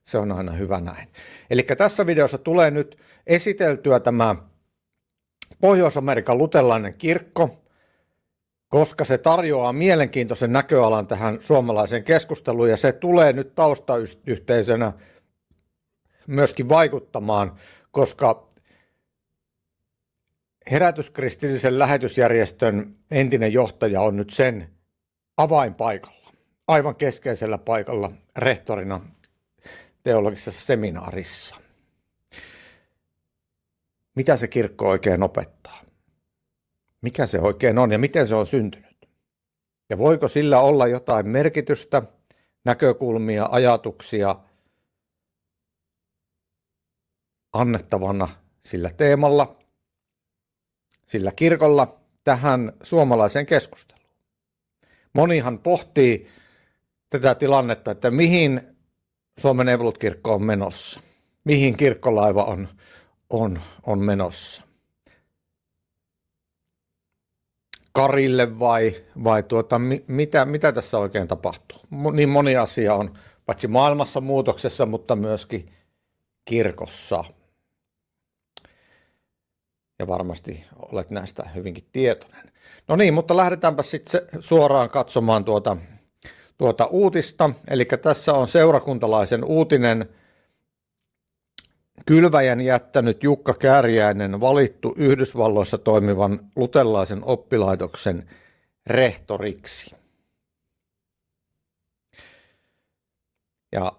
Se on aina hyvä näin. Eli tässä videossa tulee nyt esiteltyä tämä Pohjois-Amerikan luterilainen kirkko, koska se tarjoaa mielenkiintoisen näköalan tähän suomalaiseen keskusteluun, ja se tulee nyt taustayhteisönä myöskin vaikuttamaan, koska herätyskristillisen lähetysjärjestön entinen johtaja on nyt sen avainpaikalla, aivan keskeisellä paikalla rehtorina teologisessa seminaarissa. Mitä se kirkko oikein opettaa? Mikä se oikein on ja miten se on syntynyt? Ja voiko sillä olla jotain merkitystä, näkökulmia, ajatuksia annettavana sillä teemalla, sillä kirkolla tähän suomalaiseen keskusteluun? Monihan pohtii tätä tilannetta, että mihin Suomen Evankelisluterilainen-kirkko on menossa, mihin kirkkolaiva on menossa. Karille vai mitä tässä oikein tapahtuu? Niin moni asia on paitsi maailmassa muutoksessa, mutta myöskin kirkossa. Ja varmasti olet näistä hyvinkin tietoinen. No niin, mutta lähdetäänpä sitten suoraan katsomaan tuota uutista. Eli tässä on seurakuntalaisen uutinen. Kylväjän jättänyt Jukka Kääriäinen valittu Yhdysvalloissa toimivan luterilaisen oppilaitoksen rehtoriksi. Ja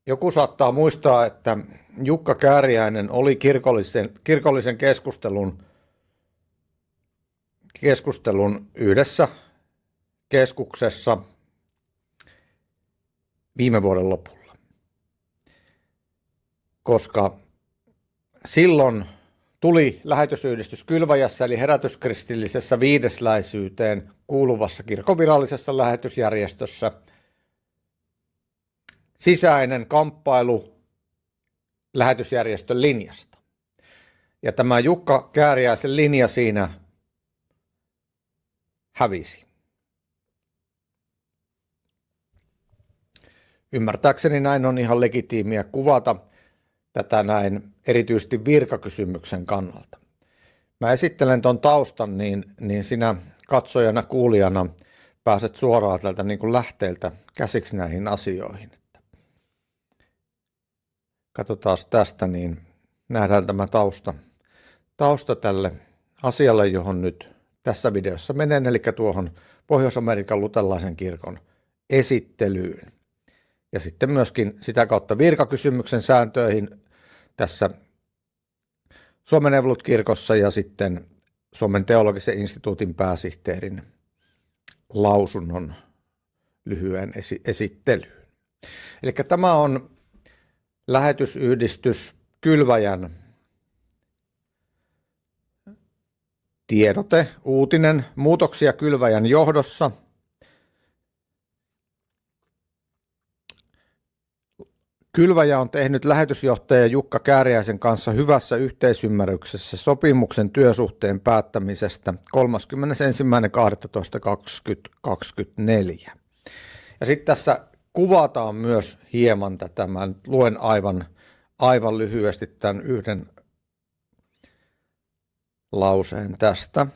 joku saattaa muistaa, että Jukka Kääriäinen oli kirkollisen keskustelun yhdessä keskuksessa viime vuoden lopulla. Koska silloin tuli lähetysyhdistys Kylväjässä eli herätyskristillisessä viidesläisyyteen kuuluvassa kirkon virallisessa lähetysjärjestössä sisäinen kamppailu lähetysjärjestön linjasta. Ja tämä Jukka Kääriäisen linja siinä hävisi. Ymmärtääkseni näin on ihan legitiimiä kuvata tätä näin erityisesti virkakysymyksen kannalta. Mä esittelen ton taustan, niin sinä katsojana, kuulijana pääset suoraan tältä niin kuin lähteeltä käsiksi näihin asioihin. Katsotaan tästä, niin nähdään tämä tausta tälle asialle, johon nyt tässä videossa menen, eli tuohon Pohjois-Amerikan luterilaisen kirkon esittelyyn. Ja sitten myöskin sitä kautta virkakysymyksen sääntöihin tässä Suomen Evankelisluterilainen-kirkossa ja sitten Suomen teologisen instituutin pääsihteerin lausunnon lyhyen esittelyyn. Eli tämä on lähetysyhdistys Kylväjän tiedote, uutinen, muutoksia Kylväjän johdossa. Kylväjä on tehnyt lähetysjohtaja Jukka Kääriäisen kanssa hyvässä yhteisymmärryksessä sopimuksen työsuhteen päättämisestä 31.12.2024. Ja sitten tässä kuvataan myös hieman tätä. Mä nyt luen aivan lyhyesti tämän yhden lauseen tästä.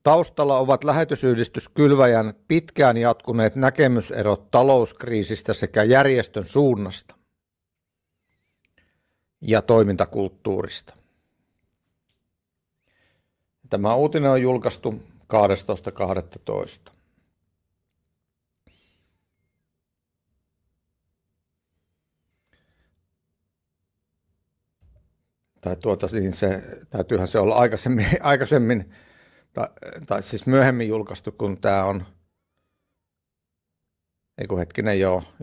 Taustalla ovat lähetysyhdistys Kylväjän pitkään jatkuneet näkemyserot talouskriisistä sekä järjestön suunnasta ja toimintakulttuurista. Tämä uutinen on julkaistu 12.12. Niin täytyyhän se olla aikaisemmin tai siis myöhemmin julkaistu, kun tämä on,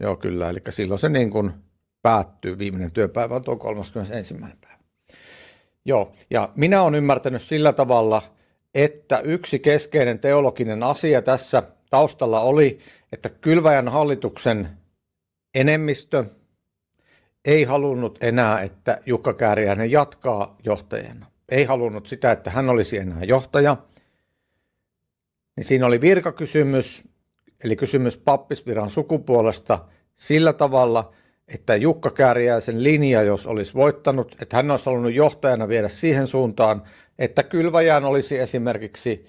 joo kyllä, eli silloin se niin kuin päättyy, viimeinen työpäivä on tuo 31. päivä. Joo, ja minä olen ymmärtänyt sillä tavalla, että yksi keskeinen teologinen asia tässä taustalla oli, että Kylväjän hallituksen enemmistö ei halunnut enää, että Jukka Kääriäinen jatkaa johtajana. Ei halunnut sitä, että hän olisi enää johtaja. Niin siinä oli virkakysymys, eli kysymys pappisviran sukupuolesta sillä tavalla, että Jukka Kääriäisen linja, jos olisi voittanut, että hän olisi halunnut johtajana viedä siihen suuntaan, että Kylväjään olisi esimerkiksi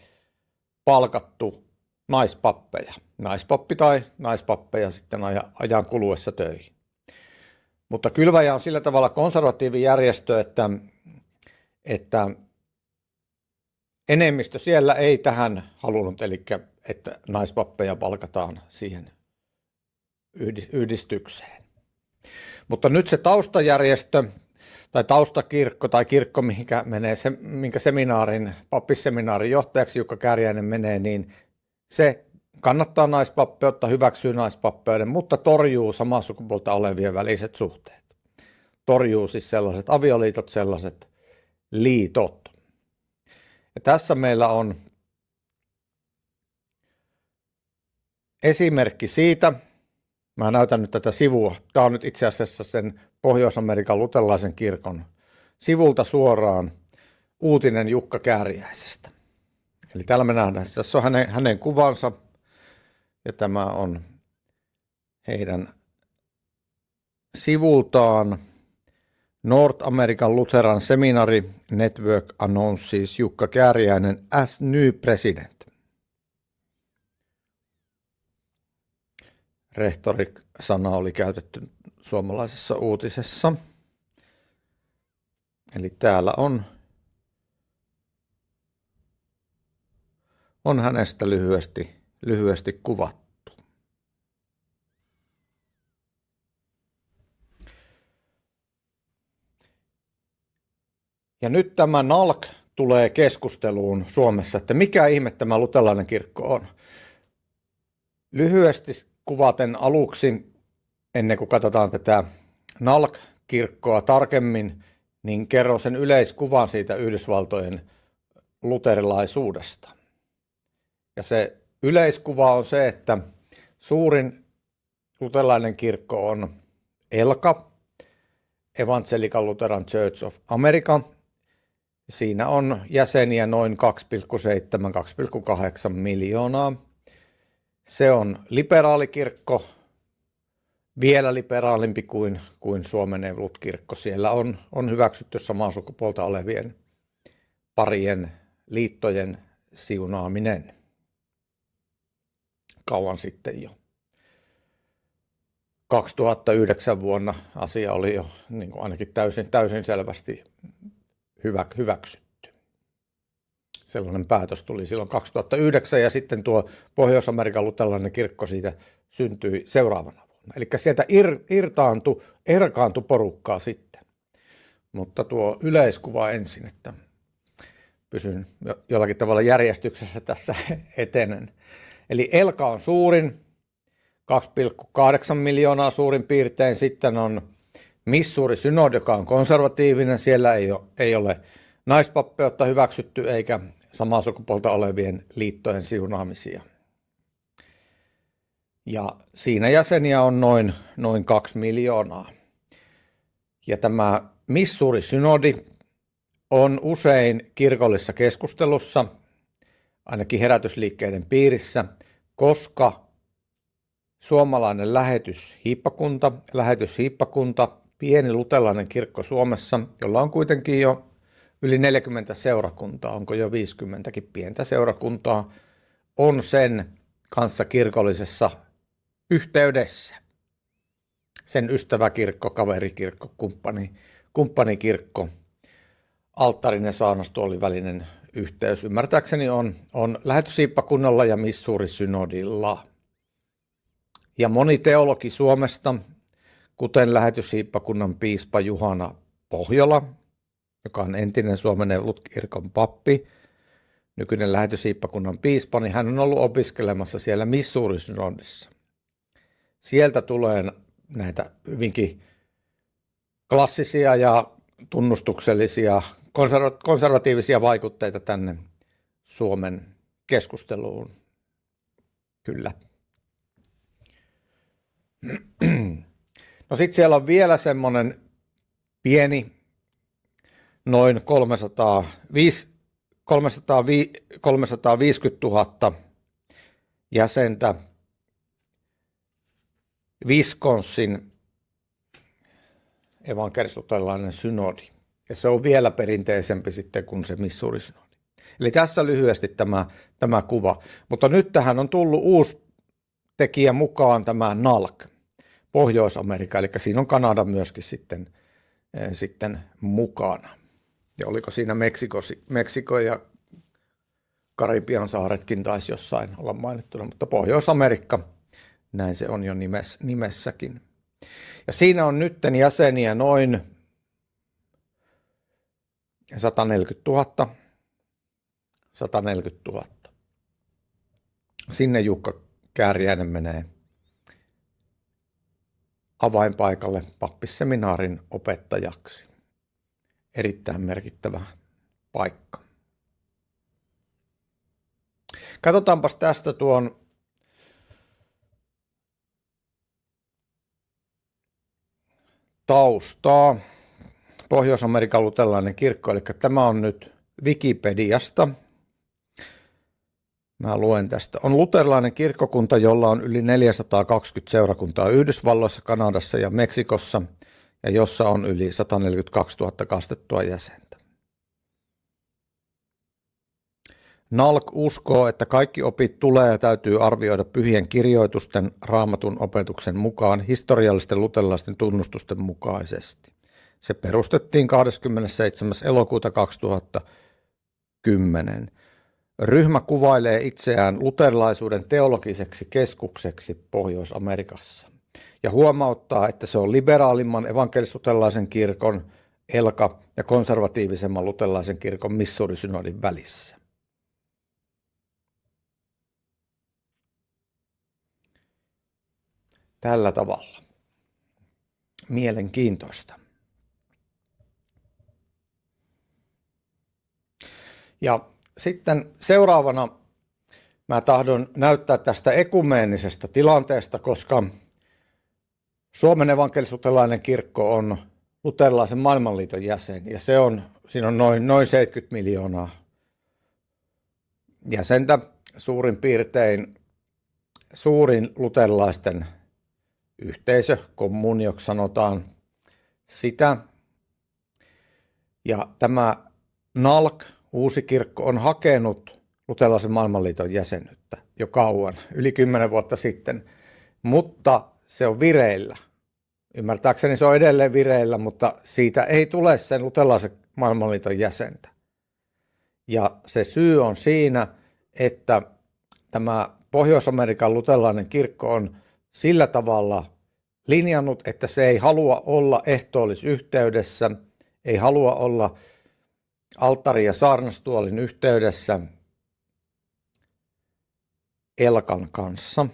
palkattu naispappi tai naispappeja sitten ajan kuluessa töihin. Mutta Kylväjä on sillä tavalla konservatiivijärjestö, että enemmistö siellä ei tähän halunnut, eli että naispappeja palkataan siihen yhdistykseen. Mutta nyt se taustajärjestö tai taustakirkko tai kirkko, minkä pappisseminaarin johtajaksi Jukka Kääriäinen menee, niin se kannattaa naispappeutta, hyväksyy naispappeuden, mutta torjuu samaa sukupuolta olevien väliset suhteet. Torjuu siis sellaiset avioliitot, sellaiset liitot. Ja tässä meillä on esimerkki siitä, mä näytän nyt tätä sivua, tämä on nyt itse asiassa sen Pohjois-Amerikan luterilaisen kirkon sivulta suoraan uutinen Jukka Kääriäisestä. Eli täällä me nähdään, tässä on hänen kuvansa ja tämä on heidän sivultaan North American Lutheran Seminary Network announces Jukka Kääriäinen as new president. Rehtorik-sana oli käytetty suomalaisessa uutisessa. Eli täällä on hänestä lyhyesti kuvattu. Ja nyt tämä NALK tulee keskusteluun Suomessa, että mikä ihme tämä luterilainen kirkko on. Lyhyesti kuvaten aluksi, ennen kuin katsotaan tätä NALK-kirkkoa tarkemmin, niin kerron sen yleiskuvan siitä Yhdysvaltojen luterilaisuudesta. Ja se yleiskuva on se, että suurin luterilainen kirkko on ELCA, Evangelical Lutheran Church of America. Siinä on jäseniä noin 2,7–2,8 miljoonaa. Se on liberaalikirkko, vielä liberaalimpi kuin Suomen Evankelisluterilainen-kirkko. Siellä on hyväksytty samaa sukupuolta olevien parien liittojen siunaaminen kauan sitten jo. 2009 vuonna asia oli jo niin kuin ainakin täysin selvästi hyväksytty. Sellainen päätös tuli silloin 2009 ja sitten tuo Pohjois-Amerikan luterilainen kirkko siitä syntyi seuraavana vuonna. Eli sieltä erkaantui porukkaa sitten. Mutta tuo yleiskuva ensin, että pysyn jollakin tavalla järjestyksessä tässä etenen. Eli ELCA on suurin, 2,8 miljoonaa suurin piirtein. Sitten on Missouri Synod, joka on konservatiivinen. Siellä ei ole naispappeutta hyväksytty eikä samaa sukupuolta olevien liittojen siunaamisia. Ja siinä jäseniä on noin 2 miljoonaa. Ja tämä Missouri Synodi on usein kirkollisessa keskustelussa, ainakin herätysliikkeiden piirissä, koska suomalainen lähetyshiippakunta, pieni luterilainen kirkko Suomessa, jolla on kuitenkin jo yli 40 seurakuntaa, onko jo 50kin pientä seurakuntaa, on sen kanssa kirkollisessa yhteydessä. Sen ystäväkirkko, kaverikirkko, kumppanikirkko, alttarinen saarnastuolin välinen yhteys ymmärtääkseni on lähetyshiippakunnalla ja Missouri Synodilla. Ja moni teologi Suomesta, kuten lähetyshiippakunnan piispa Juhana Pohjola, joka on entinen Suomen Evankelisluterilainen-kirkon pappi, nykyinen lähetyshiippakunnan piispa, niin hän on ollut opiskelemassa siellä Missouri Synodissa. Sieltä tulee näitä hyvinkin klassisia ja tunnustuksellisia konservatiivisia vaikutteita tänne Suomen keskusteluun. Kyllä. No sitten siellä on vielä semmoinen pieni, noin 350 000 jäsentä Wisconsin evankelis-luterilainen synodi. Ja se on vielä perinteisempi sitten kuin se Missouri-synodi. Eli tässä lyhyesti tämä kuva. Mutta nyt tähän on tullut uusi tekijä mukaan, tämä NALC, Pohjois-Amerikka, eli siinä on Kanada myöskin sitten mukana. Ja oliko siinä Meksiko ja Karibian saaretkin taisi jossain olla mainittuna, mutta Pohjois-Amerikka, näin se on jo nimessäkin. Ja siinä on nytten jäseniä noin 140 000. 140 000. Sinne Jukka Kääriäinen menee avainpaikalle pappisseminaarin opettajaksi. Erittäin merkittävä paikka. Katsotaanpas tästä tuon taustaa. Pohjois-Amerikan luterilainen kirkko, eli tämä on nyt Wikipediasta. Mä luen tästä. On luterilainen kirkkokunta, jolla on yli 420 seurakuntaa Yhdysvalloissa, Kanadassa ja Meksikossa, ja jossa on yli 142 000 kastettua jäsentä. NALC uskoo, että kaikki opit tulee ja täytyy arvioida pyhien kirjoitusten Raamatun opetuksen mukaan historiallisten luterilaisten tunnustusten mukaisesti. Se perustettiin 27. elokuuta 2010. Ryhmä kuvailee itseään luterilaisuuden teologiseksi keskukseksi Pohjois-Amerikassa ja huomauttaa, että se on liberaalimman evankelis-luterilaisen kirkon ELKA ja konservatiivisemman luterilaisen kirkon Missouri-synodin välissä. Tällä tavalla. Mielenkiintoista. Ja sitten seuraavana mä tahdon näyttää tästä ekumeenisestä tilanteesta, koska Suomen evankelis-luterilainen kirkko on luterilaisen maailmanliiton jäsen ja siinä on noin 70 miljoonaa jäsentä, suurin piirtein suurin luterilaisten yhteisö, kommunioksi sanotaan sitä. Ja tämä NALC, uusi kirkko, on hakenut luterilaisen maailmanliiton jäsenyyttä jo kauan, yli 10 vuotta sitten, mutta se on vireillä. Ymmärtääkseni se on edelleen vireillä, mutta siitä ei tule sen luterilaisen maailmanliiton jäsentä. Ja se syy on siinä, että tämä Pohjois-Amerikan luterilainen kirkko on sillä tavalla linjannut, että se ei halua olla ehtoollisyhteydessä, ei halua olla alttari- ja saarnastuolin yhteydessä ELKAn kanssa,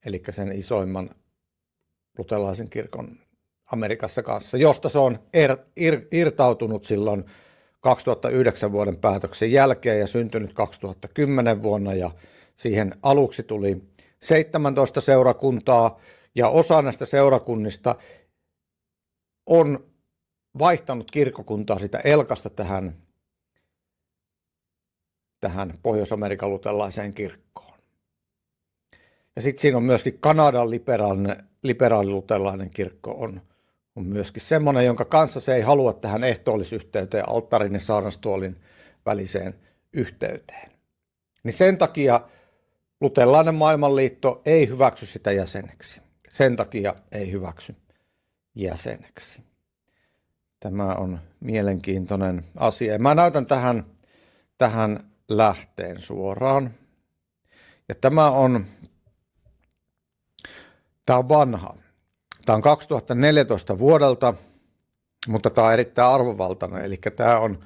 eli sen isoimman luterilaisen kirkon Amerikassa kanssa, josta se on irtautunut silloin 2009 vuoden päätöksen jälkeen ja syntynyt 2010 vuonna, ja siihen aluksi tuli 17 seurakuntaa, ja osa näistä seurakunnista on vaihtanut kirkkokuntaa sitä ELKasta tähän Pohjois-Amerikan luterilaiseen kirkkoon. Ja sitten siinä on myöskin Kanadan liberaali-luterilainen kirkko on myöskin semmoinen, jonka kanssa se ei halua tähän ehtoollisyhteyteen, alttarin ja saarnastuolin väliseen yhteyteen. Niin sen takia luterilainen maailmanliitto ei hyväksy sitä jäseneksi. Sen takia ei hyväksy jäseneksi. Tämä on mielenkiintoinen asia. Mä näytän tähän lähteen suoraan. Ja tämä on vanha. Tämä on 2014 vuodelta, mutta tämä on erittäin arvovaltainen. Eli tämä on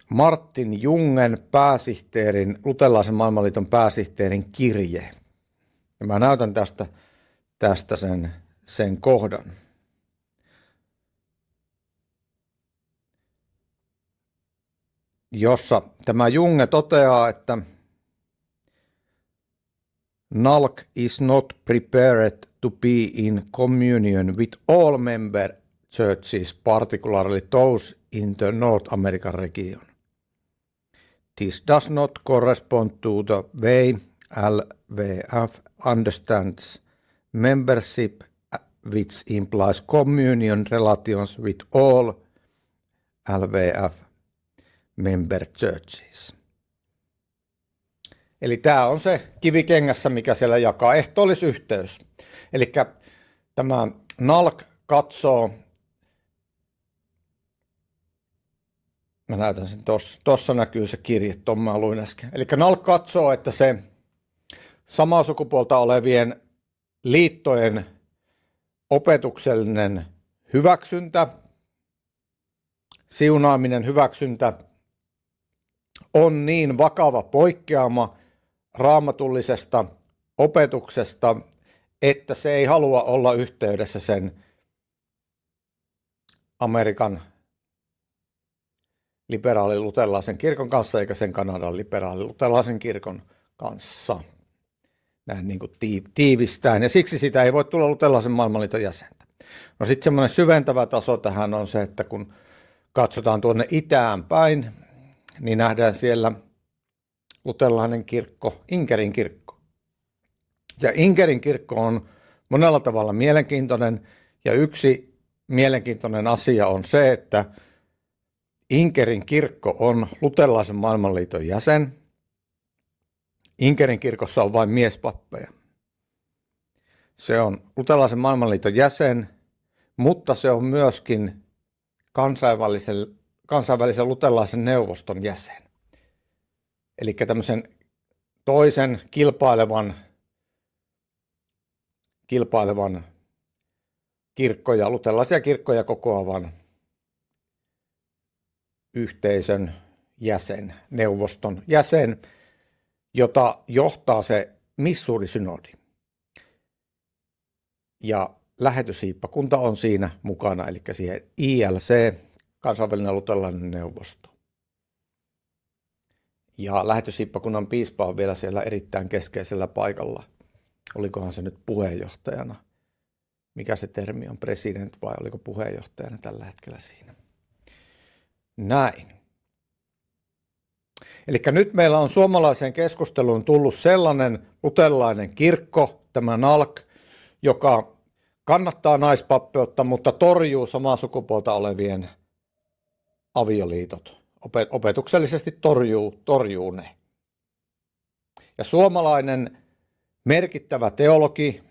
Martin Jungen pääsihteerin, luterilaisen maailmanliiton pääsihteerin kirje. Ja mä näytän tästä sen kohdan. Jossa tämä Junge toteaa, että NALC is not prepared to be in communion with all member churches, particularly those in the North American region. This does not correspond to the way LVF understands membership which implies communion relations with all LVF member churches. Eli tämä on se kivi kengässä, mikä siellä jakaa ehtoollisyhteys. Eli tämä NALC katsoo, mä näytän sen tuossa näkyy se kirje, tuon mä luin äsken. Eli NALC katsoo, että se samaa sukupuolta olevien liittojen opetuksellinen hyväksyntä, siunaaminen, hyväksyntä on niin vakava poikkeama raamatullisesta opetuksesta, että se ei halua olla yhteydessä sen Amerikan liberaali-luterilaisen kirkon kanssa eikä sen Kanadan liberaali-luterilaisen kirkon kanssa. Näin niin kuin tiivistäen, ja siksi sitä ei voi tulla luterilaisen maailmanliiton jäsentä. No sitten semmoinen syventävä taso tähän on se, että kun katsotaan tuonne itään päin, niin nähdään siellä luterilainen kirkko, Inkerin kirkko. Ja Inkerin kirkko on monella tavalla mielenkiintoinen, ja yksi mielenkiintoinen asia on se, että Inkerin kirkko on luterilaisen maailmanliiton jäsen. Inkerin kirkossa on vain miespappeja. Se on luterilaisen maailmanliiton jäsen, mutta se on myöskin kansainvälisen luterilaisen neuvoston jäsen. Eli tämmöisen toisen kilpailevan kirkkoja, luterilaisia kirkkoja kokoavan yhteisön jäsen, neuvoston jäsen, jota johtaa se Missouri-synodi. Ja lähetyshiippakunta on siinä mukana, eli siihen ILC, kansainvälinen luterilainen neuvosto. Ja lähetyshiippakunnan piispa on vielä siellä erittäin keskeisellä paikalla. Olikohan se nyt puheenjohtajana? Mikä se termi on, president vai oliko puheenjohtajana tällä hetkellä siinä? Näin. Eli nyt meillä on suomalaiseen keskusteluun tullut sellainen luterilainen kirkko, tämä NALC, joka kannattaa naispappeutta, mutta torjuu samaa sukupuolta olevien avioliitot. Opetuksellisesti torjuu ne. Ja suomalainen merkittävä teologi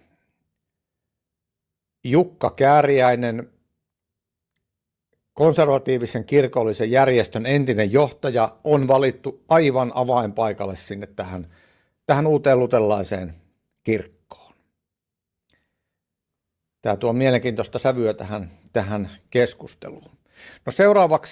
Jukka Kääriäinen, konservatiivisen kirkollisen järjestön entinen johtaja, on valittu aivan avainpaikalle sinne tähän uuteen luterilaiseen kirkkoon. Tämä tuo mielenkiintoista sävyä tähän keskusteluun. No seuraavaksi